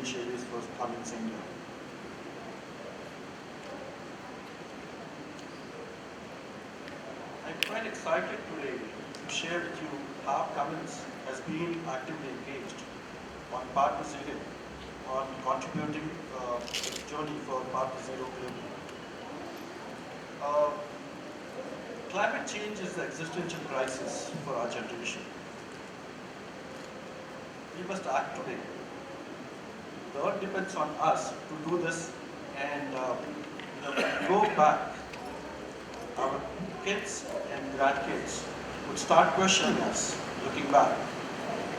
Shailesh for Cummins India. I'm quite excited today to share with you how Cummins has been actively engaged on Path to Zero, on contributing to the journey for Path to Zero globally. Climate change is the existential crisis for our generation. We must act today. The earth depends on us to do this and go back. Our kids and grandkids would start questioning us, looking back,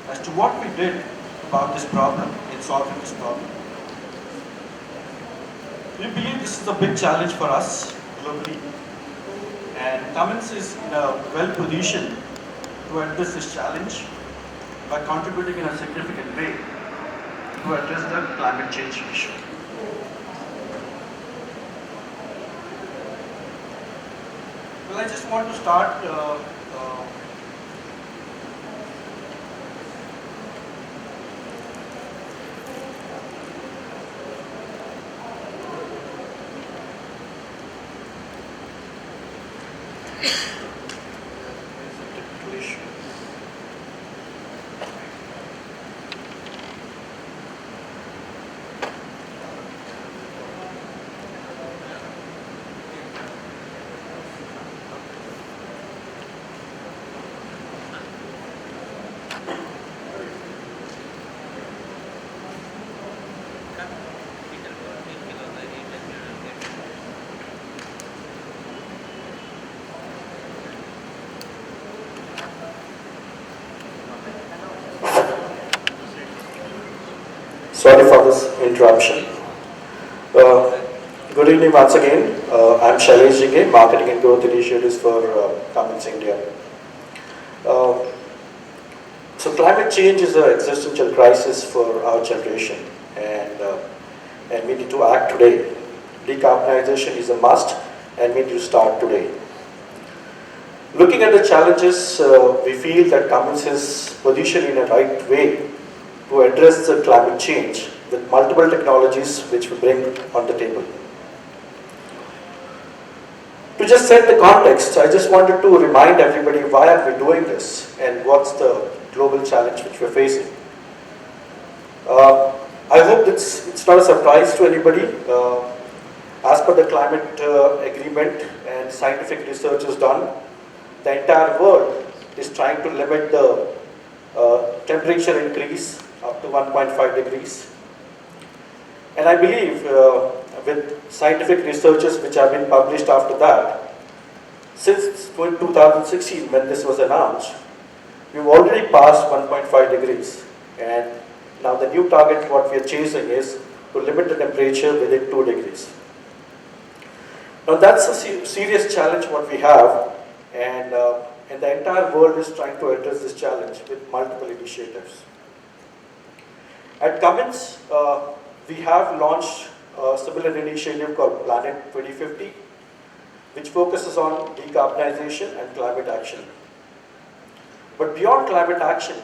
as to what we did about this problem in solving this problem. We believe this is a big challenge for us globally, and Cummins is in a well positioned to address this challenge by contributing in a significant way to address the climate change issue. Well, I just want to start technical issue. Sorry for this interruption. Good evening once again. I'm Shailesh Zinge, Marketing and Growth Initiatives for Cummins India. So climate change is an existential crisis for our generation, and we need to act today. Decarbonization is a must, and we need to start today. Looking at the challenges, we feel that Cummins is positioned in a right way to address the climate change with multiple technologies which we bring on the table. To just set the context, I just wanted to remind everybody why are we doing this and what's the global challenge which we're facing. I hope it's not a surprise to anybody. As per the climate agreement and scientific research is done, the entire world is trying to limit the temperature increase up to 1.5 degrees. And I believe with scientific researches which have been published after that, since 2016 when this was announced, we've already passed 1.5 degrees. And now the new target what we are chasing is to limit the temperature within 2 degrees. Now that's a serious challenge what we have, and the entire world is trying to address this challenge with multiple initiatives. At Cummins, we have launched a similar initiative called Planet 2050, which focuses on decarbonization and climate action. But beyond climate action,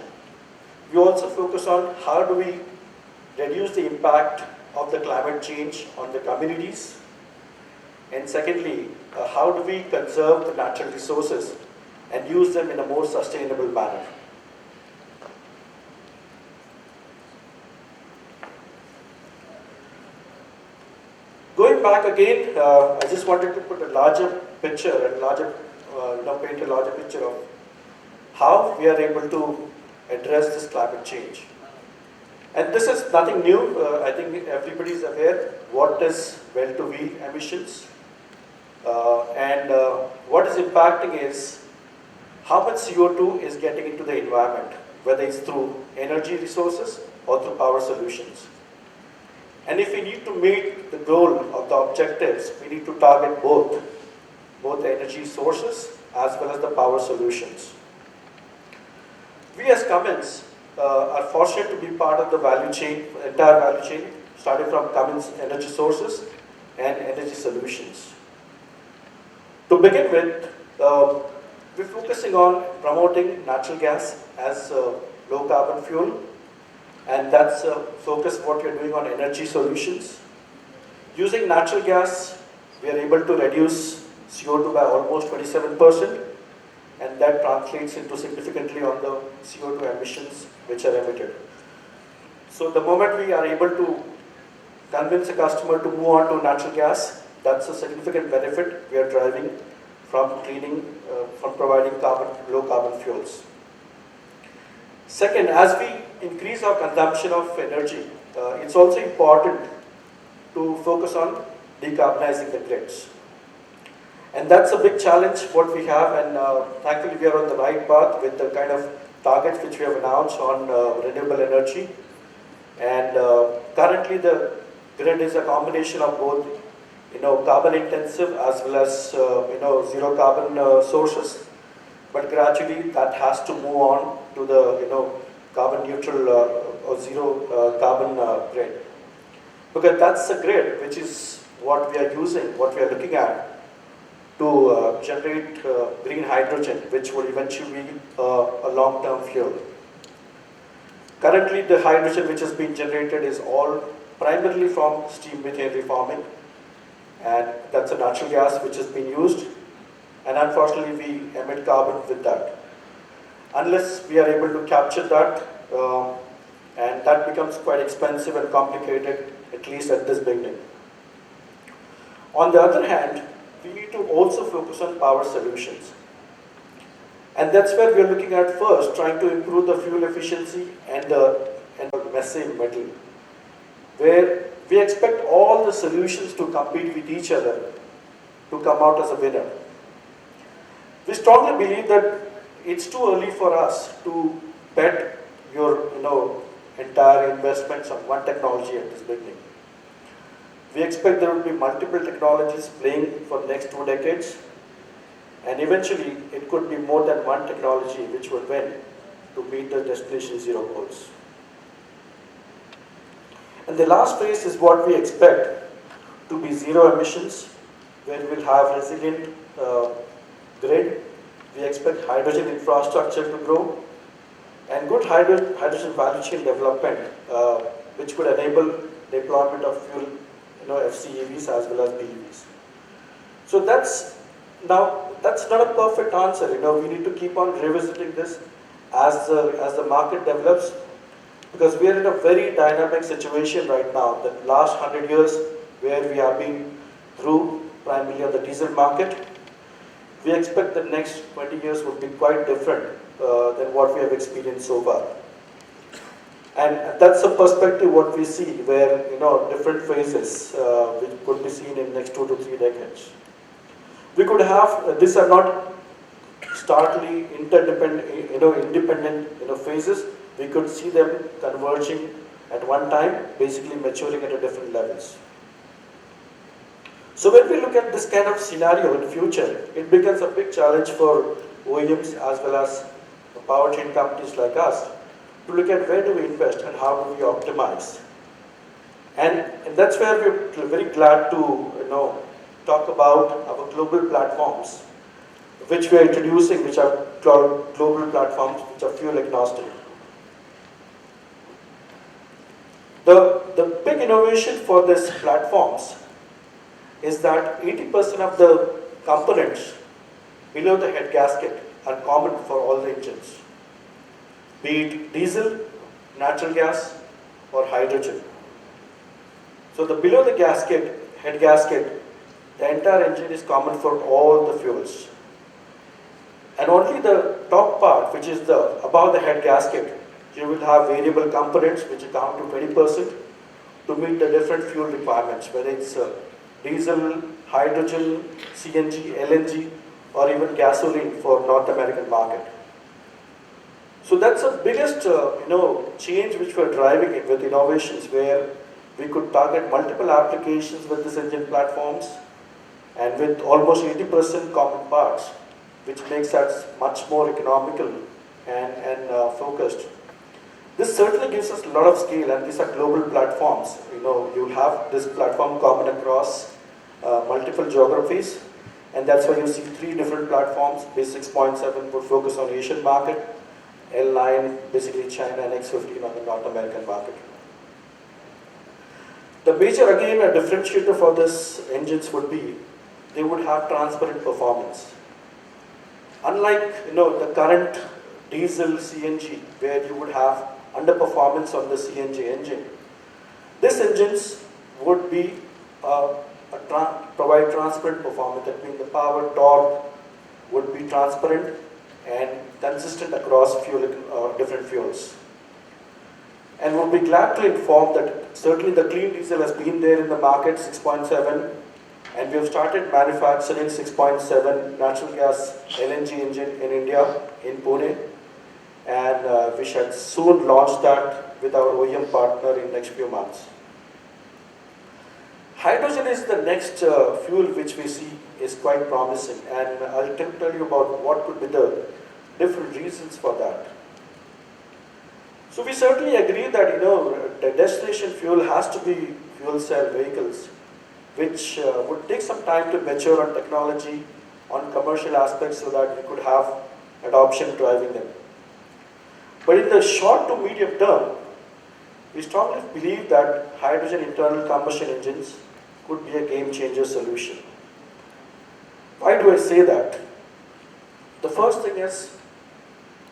we also focus on how do we reduce the impact of the climate change on the communities, and secondly, how do we conserve the natural resources and use them in a more sustainable manner. Going back again, I just wanted to put a larger picture and paint a larger picture of how we are able to address this climate change. And this is nothing new. I think everybody is aware what is well-to-wheel emissions. And what is impacting is how much CO2 is getting into the environment, whether it's through energy resources or through power solutions. And if we need to meet the goal of the objectives, we need to target both the energy sources as well as the power solutions. We as Cummins are fortunate to be part of the value chain, entire value chain, starting from Cummins energy sources and energy solutions. To begin with, we're focusing on promoting natural gas as a low carbon fuel and that's a focus what we're doing on energy solutions. Using natural gas, we are able to reduce CO2 by almost 27%, and that translates into significantly on the CO2 emissions which are emitted. So the moment we are able to convince a customer to move on to natural gas, that's a significant benefit we are driving from from providing low carbon fuels. Second, as we increase our consumption of energy, it's also important to focus on decarbonizing the grids. And that's a big challenge what we have, and thankfully we are on the right path with the kind of targets which we have announced on renewable energy. And currently the grid is a combination of both carbon intensive as well as zero carbon sources, but gradually that has to move on to the carbon neutral or zero carbon grid, because that's the grid which is what we are using, what we are looking at to generate green hydrogen, which will eventually be a long-term fuel. Currently the hydrogen which is being generated is all primarily from steam methane reforming, and that's a natural gas which has been used, and unfortunately we emit carbon with that. Unless we are able to capture that, and that becomes quite expensive and complicated, at least at this beginning. On the other hand, we need to also focus on power solutions. And that's where we are looking at first, trying to improve the fuel efficiency and the messy middle, where we expect all the solutions to compete with each other to come out as a winner. We strongly believe that it's too early for us to bet your entire investments on one technology at this beginning. We expect there will be multiple technologies playing for the next 2 decades, and eventually it could be more than one technology which will win to meet the destination zero goals. And the last phase is what we expect to be zero emissions, where we'll have resilient grid. We expect hydrogen infrastructure to grow, and good hydrogen value chain development, which could enable deployment of fuel, FCEVs as well as BEVs. So that's not a perfect answer. We need to keep on revisiting this as the market develops, because we are in a very dynamic situation right now. The last 100 years, where we have been through primarily on the diesel market, we expect the next 20 years will be quite different than what we have experienced so far. And that's a perspective what we see, where different phases which could be seen in next 2 to 3 decades. We could have these are not starkly independent phases. We could see them converging at one time, basically maturing at a different levels. So when we look at this kind of scenario in future, it becomes a big challenge for OEMs as well as powertrain companies like us to look at where do we invest and how do we optimize. And that's where we're very glad to talk about our global platforms, which we are introducing, which are global platforms which are fuel agnostic. The big innovation for these platforms is that 80% of the components below the head gasket are common for all the engines, be it diesel, natural gas, or hydrogen. So the below the head gasket, the entire engine is common for all the fuels. And only the top part, which is above the head gasket, you will have variable components which account to 20% to meet the different fuel requirements, whether it's diesel, hydrogen, CNG, LNG, or even gasoline for North American market. So that's the biggest change which we're driving it with innovations, where we could target multiple applications with these engine platforms, and with almost 80% common parts, which makes us much more economical and focused. This certainly gives us a lot of scale, and these are global platforms. You'll have this platform common across multiple geographies, and that's why you see 3 different platforms. Base 6.7 would focus on Asian market, L9, basically China, and X15 on the North American market. The major, again, a differentiator for this engines would be they would have transparent performance. Unlike the current diesel CNG, where you would have underperformance on the CNG engine, these engines would be provide transparent performance. That means the power torque would be transparent and consistent across different fuels. And we'll be glad to inform that certainly the clean diesel has been there in the market, 6.7, and we have started manufacturing 6.7 natural gas LNG engine in India, in Pune, and we shall soon launch that with our OEM partner in next few months. Hydrogen is the next fuel which we see is quite promising, and I'll tell you about what could be the different reasons for that. So we certainly agree that the destination fuel has to be fuel cell vehicles, which would take some time to mature on technology, on commercial aspects, so that we could have adoption driving them. But in the short to medium term, we strongly believe that hydrogen internal combustion engines could be a game changer solution. Why do I say that? The first thing is,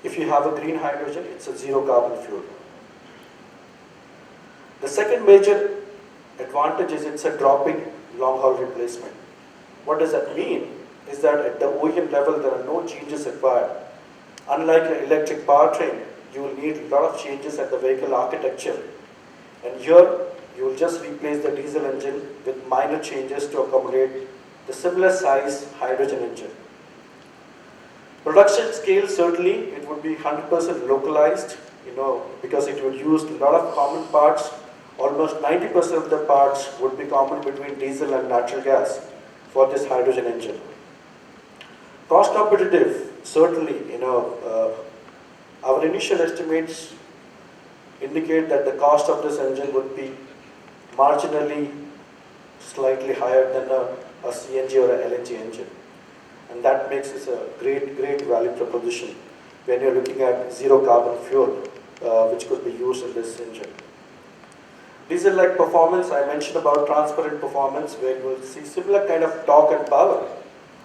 if you have a green hydrogen, it's a zero carbon fuel. The second major advantage is it's a drop-in long haul replacement. What does that mean? Is that at the OEM level there are no changes required. Unlike an electric powertrain, you will need a lot of changes at the vehicle architecture. And here, you will just replace the diesel engine with minor changes to accommodate the similar size hydrogen engine. Production scale, certainly, it would be 100% localized, because it would use a lot of common parts. Almost 90% of the parts would be common between diesel and natural gas for this hydrogen engine. Cost competitive, certainly, our initial estimates indicate that the cost of this engine would be marginally slightly higher than a CNG or a LNG engine. And that makes this a great value proposition when you're looking at zero carbon fuel, which could be used in this engine. Diesel-like performance, I mentioned about transparent performance, where you will see similar kind of torque and power,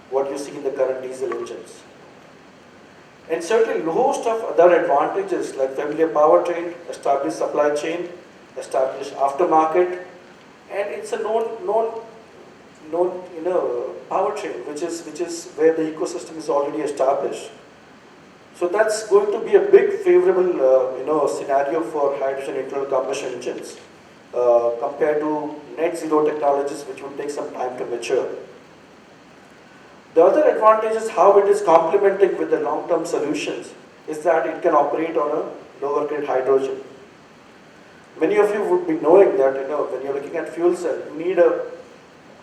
what you see in the current diesel engines. And certainly a host of other advantages like familiar powertrain, established supply chain, established aftermarket, and it's a known powertrain, which is where the ecosystem is already established. So that's going to be a big favorable scenario for hydrogen internal combustion engines compared to net zero technologies, which would take some time to mature. The other advantage is how it is complementing with the long-term solutions is that it can operate on a lower grade hydrogen. Many of you would be knowing that when you're looking at fuel cell, you need a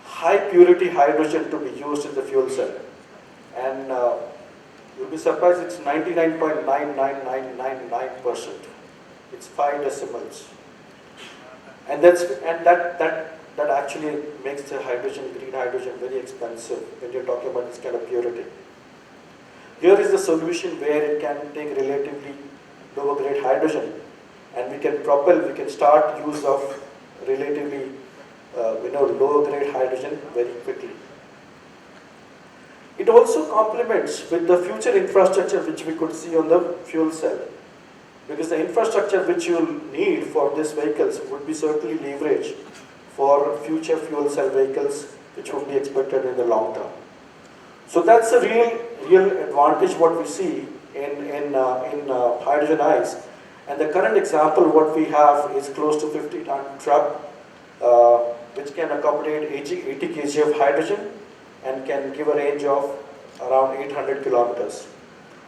high purity hydrogen to be used in the fuel cell. And you'll be surprised, it's 99.99999%. It's 5 decimals. And that actually makes the green hydrogen very expensive when you're talking about this kind of purity. Here is the solution where it can take relatively lower grade hydrogen, and we can start use of relatively lower grade hydrogen very quickly. It also complements with the future infrastructure which we could see on the fuel cell, because the infrastructure which you will need for these vehicles would be certainly leveraged for future fuel cell vehicles, which would be expected in the long term. So that's a real advantage what we see in hydrogen ICE. And the current example what we have is close to 50-ton truck, which can accommodate 80 kg of hydrogen and can give a range of around 800 kilometers.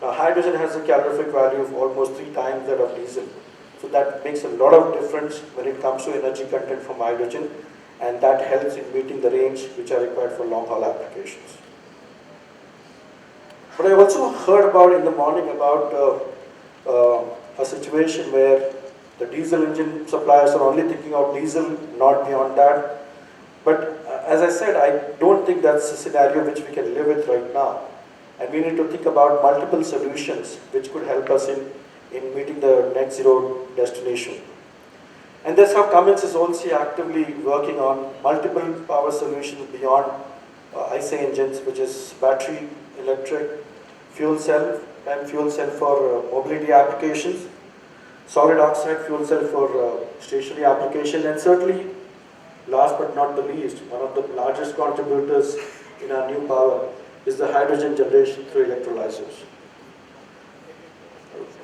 Now, hydrogen has a calorific value of almost 3 times that of diesel. So that makes a lot of difference when it comes to energy content from hydrogen, and that helps in meeting the range which are required for long-haul applications. But I also heard about in the morning about a situation where the diesel engine suppliers are only thinking of diesel, not beyond that. But as I said, I don't think that's a scenario which we can live with right now. And we need to think about multiple solutions which could help us in in meeting the net zero destination. And that's how Cummins is also actively working on multiple power solutions beyond IC engines, which is battery, electric, fuel cell, and fuel cell for mobility applications, solid oxide fuel cell for stationary application, and certainly, last but not the least, one of the largest contributors in our new power is the hydrogen generation through electrolyzers.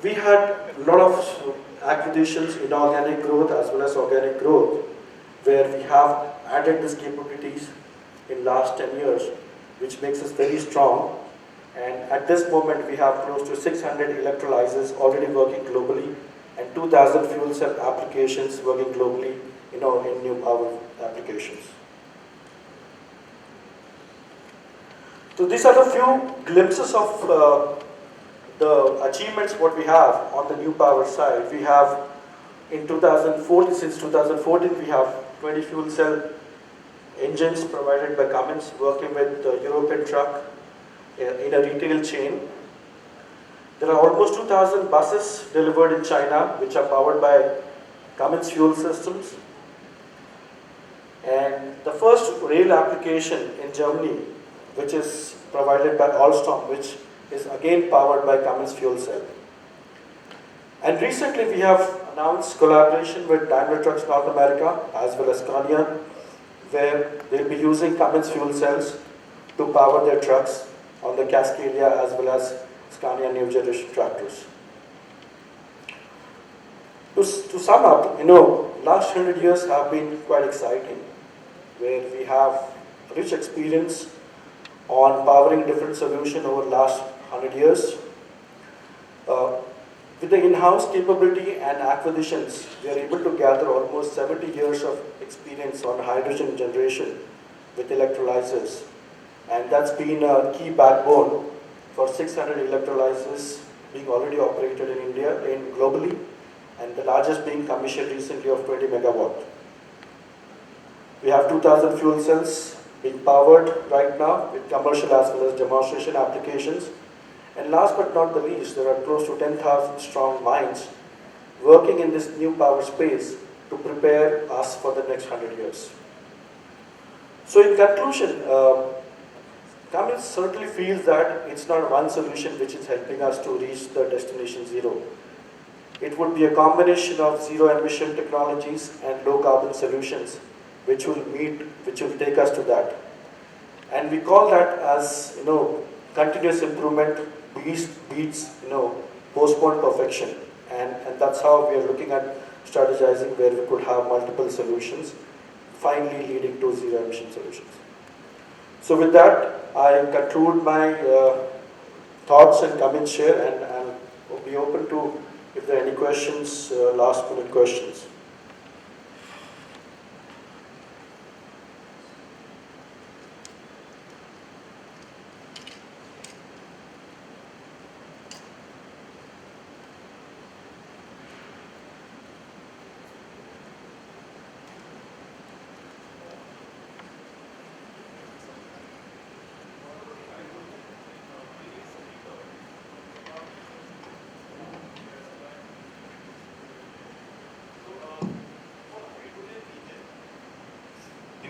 We had a lot of acquisitions, inorganic growth as well as organic growth, where we have added these capabilities in last 10 years, which makes us very strong. And at this moment, we have close to 600 electrolyzers already working globally and 2,000 fuel cell applications working globally in new power applications. So these are the few glimpses of the achievements what we have on the new power side. We have in 2014, since 2014, we have 20 fuel cell engines provided by Cummins working with the European truck in a retail chain. There are almost 2,000 buses delivered in China which are powered by Cummins fuel systems. And the first rail application in Germany, which is provided by Alstom, which is again powered by Cummins fuel cell. And recently we have announced collaboration with Daimler Trucks North America as well as Scania, where they'll be using Cummins fuel cells to power their trucks on the Cascadia as well as Scania new generation tractors. To sum up, last 100 years have been quite exciting, where we have rich experience on powering different solutions over the last 100 years. With the in-house capability and acquisitions, we are able to gather almost 70 years of experience on hydrogen generation with electrolyzers. And that's been a key backbone for 600 electrolyzers being already operated in India and globally, and the largest being commissioned recently of 20 megawatt. We have 2,000 fuel cells being powered right now with commercial as well as demonstration applications. And last but not the least, there are close to 10,000 strong minds working in this new power space to prepare us for the next 100 years. So in conclusion, Cummins certainly feels that it's not one solution which is helping us to reach the destination zero. It would be a combination of zero emission technologies and low carbon solutions which will take us to that. And we call that as, continuous improvement beats, postponed perfection. And that's how we are looking at strategizing, where we could have multiple solutions, finally leading to zero emission solutions. So with that, I conclude my thoughts and comments here, and I'll be open to if there are any questions, last minute questions.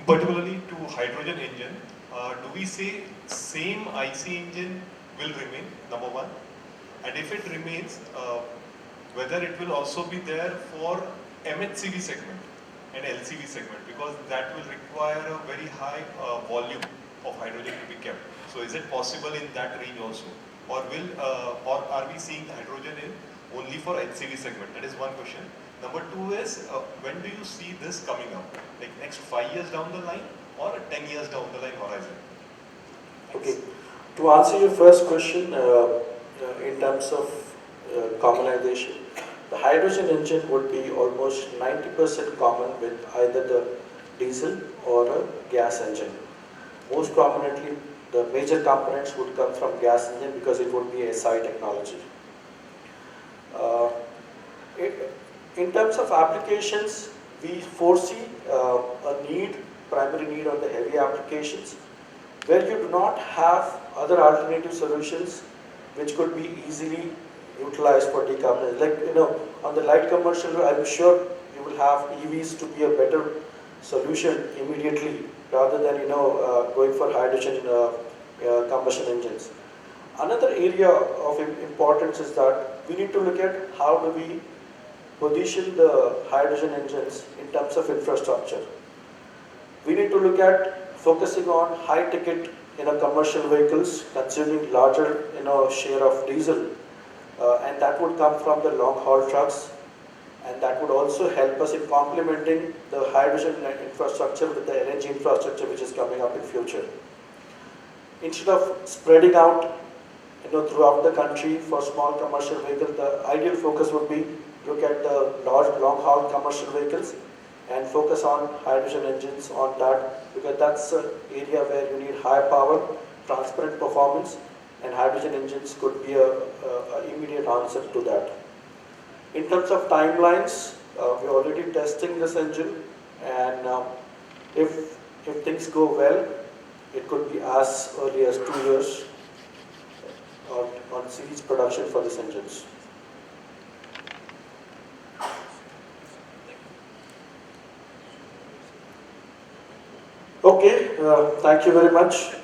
Particularly to hydrogen engine, do we say same IC engine will remain, number one? And if it remains, whether it will also be there for MHCV segment and LCV segment, because that will require a very high volume of hydrogen to be kept. So is it possible in that range also? Or are we seeing hydrogen in only for HCV segment? That is one question. Number two is, when do you see this coming up? Like next 5 years down the line or 10 years down the line horizon? Okay. To answer your first question, in terms of commonization, the hydrogen engine would be almost 90% common with either the diesel or a gas engine. Most prominently, the major components would come from gas engine because it would be a SI technology. In terms of applications, we foresee a primary need on the heavy applications, where you do not have other alternative solutions which could be easily utilized for decarbonization. Like, on the light commercial, I'm sure you will have EVs to be a better solution immediately rather than, going for hydrogen combustion engines. Another area of importance is that we need to look at how do we position the hydrogen engines in terms of infrastructure. We need to look at focusing on high ticket commercial vehicles consuming larger share of diesel, and that would come from the long haul trucks, and that would also help us in complementing the hydrogen infrastructure with the LNG infrastructure which is coming up in future. Instead of spreading out throughout the country for small commercial vehicles, the ideal focus would be look at the large long haul commercial vehicles and focus on hydrogen engines on that, because that's an area where you need high power, transparent performance, and hydrogen engines could be a immediate answer to that. In terms of timelines, we're already testing this engine, and if things go well, it could be as early as 2 years on series production for these engines. Okay, thank you very much.